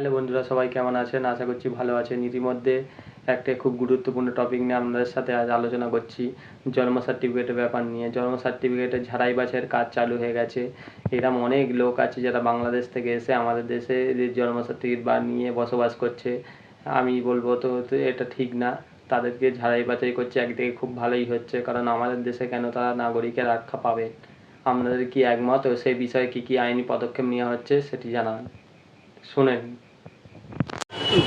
Hello বন্ধুরা, সবাই কেমন আছেন? আশা করছি ভালো আছেন। ইতিমধ্যে একটা খুব গুরুত্বপূর্ণ টপিক নিয়ে আপনাদের সাথে আজ আলোচনা করছি, জন্ম সার্টিফিকেটের ব্যাপার নিয়ে। জন্ম সার্টিফিকেটের ঝাড়াই বাছাইয়ের কাজ চালু হয়ে গেছে। এরকম অনেক লোক আছে যারা বাংলাদেশ থেকে এসে আমাদের দেশে জন্ম সার্টিফিকেট নিয়ে বসবাস করছে। আমি বলবো তো এটা ঠিক না। তাদেরকে ঝাড়াই বাছাই করছে, একদিকে খুব ভালোই হচ্ছে, কারণ আমাদের দেশে কেন তারা নাগরিকের রক্ষা পাবে। আপনাদের কি একমত? ও সেই বিষয়ে কী কী আইনি পদক্ষেপ নেওয়া হচ্ছে সেটি জানান, শুনেন।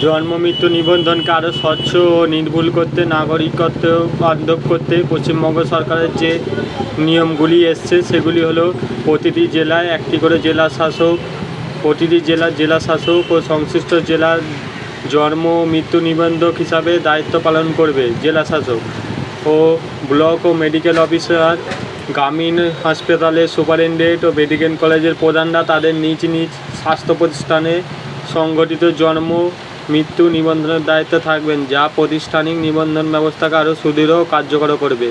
জন্ম মৃত্যু নিবন্ধনকে আরও স্বচ্ছ ও নির্ভুল করতে, নাগরিকত্ব বান্ধব করতে পশ্চিমবঙ্গ সরকারের যে নিয়মগুলি এসছে সেগুলি হলো, প্রতিটি জেলায় একটি করে জেলা শাসক, প্রতিটি জেলা শাসক ও সংশ্লিষ্ট জেলার জন্ম মৃত্যু নিবন্ধক হিসাবে দায়িত্ব পালন করবে জেলা শাসক, ও ব্লক ও মেডিকেল অফিসার, গ্রামীণ হাসপাতালের সুপারিনটেন্ডেন্ট ও মেডিকেল কলেজের প্রধানরা তাদের নিজ নিজ স্বাস্থ্য প্রতিষ্ঠানে সংগঠিত জন্ম মৃত্যু নিবন্ধনের দায়িত্বে থাকবেন, যা প্রাতিষ্ঠানিক নিবন্ধন ব্যবস্থাকে আরও সুদৃঢ় ও কার্যকর করবে।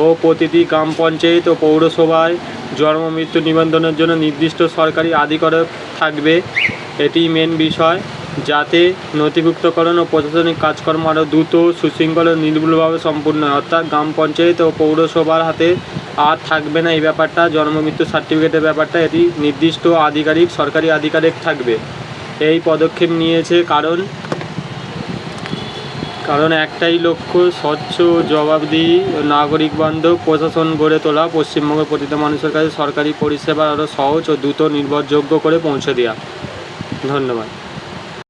ও প্রতিটি গ্রাম পঞ্চায়েত ও পৌরসভায় জন্ম মৃত্যু নিবন্ধনের জন্য নির্দিষ্ট সরকারি আধিকারিক থাকবে। এটি মেন বিষয়, যাতে নথিভুক্তকরণ ও প্রশাসনিক কাজকর্ম আরও দ্রুত, সুশৃঙ্খল ও নির্ভুলভাবে সম্পূর্ণ হয়। অর্থাৎ গ্রাম পঞ্চায়েত ও পৌরসভার হাতে আর থাকবে না এই ব্যাপারটা, জন্ম মৃত্যু সার্টিফিকেটের ব্যাপারটা। এটি নির্দিষ্ট আধিকারিক, সরকারি আধিকারিক থাকবে। এই পদক্ষেপ নিয়েছে কারণ একটাই লক্ষ্য, স্বচ্ছ, জবাবদিহি ও নাগরিক বান্ধব প্রশাসন গড়ে তোলা, পশ্চিমবঙ্গের প্রতিটা মানুষের কাছে সরকারি পরিষেবা আরও সহজ ও দ্রুত নির্ভরযোগ্য করে পৌঁছে দেওয়া। ধন্যবাদ।